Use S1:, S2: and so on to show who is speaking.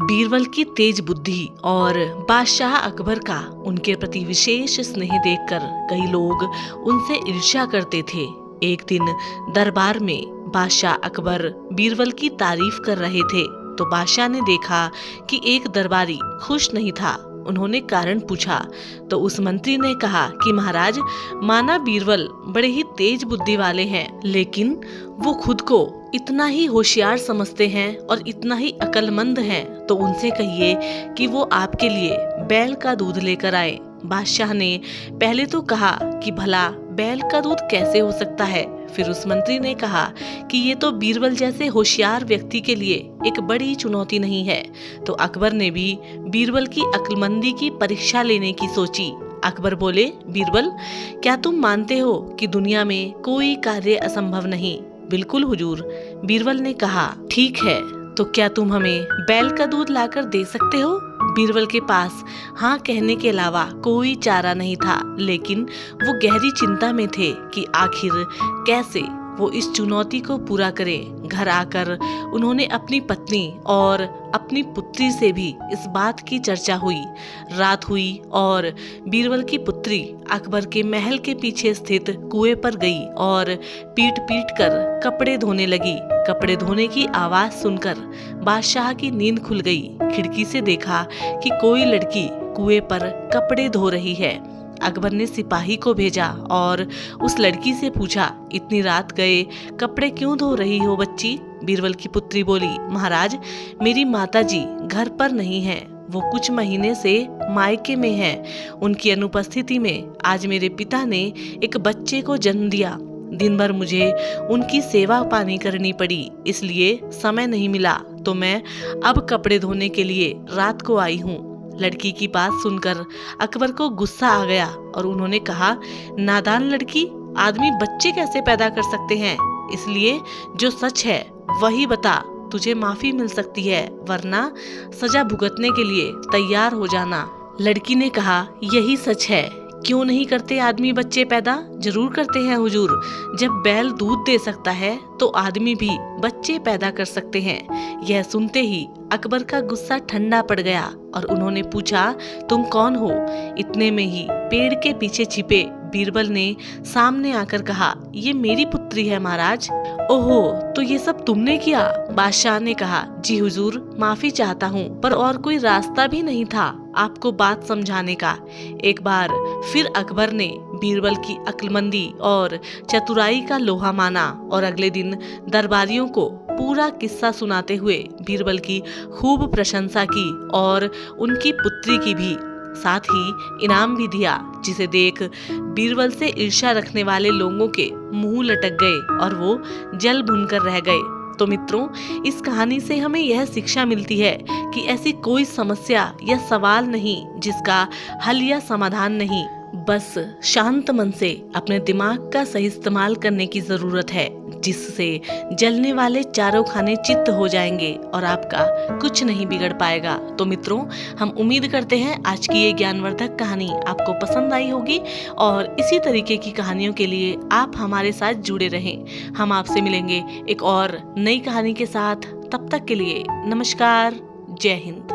S1: बीरबल की तेज बुद्धि और बादशाह अकबर का उनके प्रति विशेष स्नेह देखकर कई लोग उनसे ईर्ष्या करते थे। एक दिन दरबार में बादशाह अकबर बीरबल की तारीफ कर रहे थे तो बादशाह ने देखा कि एक दरबारी खुश नहीं था। उन्होंने कारण पूछा तो उस मंत्री ने कहा कि महाराज, माना बीरबल बड़े ही तेज बुद्धि वाले हैं, लेकिन वो खुद को इतना ही होशियार समझते हैं और इतना ही अक्लमंद हैं, तो उनसे कहिए कि वो आपके लिए बैल का दूध लेकर आए। बादशाह ने पहले तो कहा कि भला बैल का दूध कैसे हो सकता है। फिर उस मंत्री ने कहा कि ये तो बीरबल जैसे होशियार व्यक्ति के लिए एक बड़ी चुनौती नहीं है। तो अकबर ने भी बीरबल की अक्लमंदी की परीक्षा लेने की सोची। अकबर बोले, बीरबल, क्या तुम मानते हो कि दुनिया में कोई कार्य असंभव नहीं? बिल्कुल हुजूर। बीरबल ने कहा, ठीक है, तो क्या तुम हमें बैल का दूध लाकर दे सकते हो? बीरबल के पास हाँ कहने के अलावा कोई चारा नहीं था, लेकिन वो गहरी चिंता में थे कि आखिर कैसे वो इस चुनौती को पूरा करें। घर आकर उन्होंने अपनी पत्नी और अपनी पुत्री से भी इस बात की चर्चा हुई। रात हुई और बीरबल की पुत्री अकबर के महल के पीछे स्थित कुएं पर गई और पीट पीट कर कपड़े धोने लगी। कपड़े धोने की आवाज सुनकर बादशाह की नींद खुल गई। खिड़की से देखा कि कोई लड़की कुएं पर कपड़े धो रही है। अकबर ने सिपाही को भेजा और उस लड़की से पूछा, इतनी रात गए कपड़े क्यों धो रही हो बच्ची? बीरबल की पुत्री बोली, महाराज, मेरी माताजी घर पर नहीं है, वो कुछ महीने से मायके में हैं। उनकी अनुपस्थिति में आज मेरे पिता ने एक बच्चे को जन्म दिया। दिन भर मुझे उनकी सेवा पानी करनी पड़ी, इसलिए समय नहीं मिला, तो मैं अब कपड़े धोने के लिए रात को आई हूँ। लड़की की बात सुनकर अकबर को गुस्सा आ गया और उन्होंने कहा, नादान लड़की, आदमी बच्चे कैसे पैदा कर सकते हैं? इसलिए जो सच है वही बता, तुझे माफी मिल सकती है, वरना सजा भुगतने के लिए तैयार हो जाना। लड़की ने कहा, यही सच है। क्यों नहीं करते आदमी बच्चे पैदा? जरूर करते हैं हुजूर। जब बैल दूध दे सकता है तो आदमी भी बच्चे पैदा कर सकते हैं। यह सुनते ही अकबर का गुस्सा ठंडा पड़ गया और उन्होंने पूछा, तुम कौन हो? इतने में ही पेड़ के पीछे छिपे बीरबल ने सामने आकर कहा, ये मेरी पुत्री है महाराज। ओहो, तो ये सब तुमने किया? बादशाह ने कहा, जी हुजूर, माफी चाहता हूँ, पर और कोई रास्ता भी नहीं था आपको बात समझाने का। एक बार फिर अकबर ने बीरबल की अक्लमंदी और चतुराई का लोहा माना और अगले दिन दरबारियों को पूरा किस्सा सुनाते हुए बीरबल की खूब प्रशंसा की और उनकी पुत्री की भी, साथ ही इनाम भी दिया, जिसे देख बीरबल से ईर्ष्या रखने वाले लोगों के मुंह लटक गए और वो जल भुनकर रह गए। तो मित्रों, इस कहानी से हमें यह शिक्षा मिलती है कि ऐसी कोई समस्या या सवाल नहीं जिसका हल या समाधान नहीं, बस शांत मन से अपने दिमाग का सही इस्तेमाल करने की जरूरत है, जिससे जलने वाले चारों खाने चित्त हो जाएंगे और आपका कुछ नहीं बिगड़ पाएगा। तो मित्रों, हम उम्मीद करते हैं आज की ये ज्ञानवर्धक कहानी आपको पसंद आई होगी और इसी तरीके की कहानियों के लिए आप हमारे साथ जुड़े रहें। हम आपसे मिलेंगे एक और नई कहानी के साथ। तब तक के लिए नमस्कार, जय हिंद।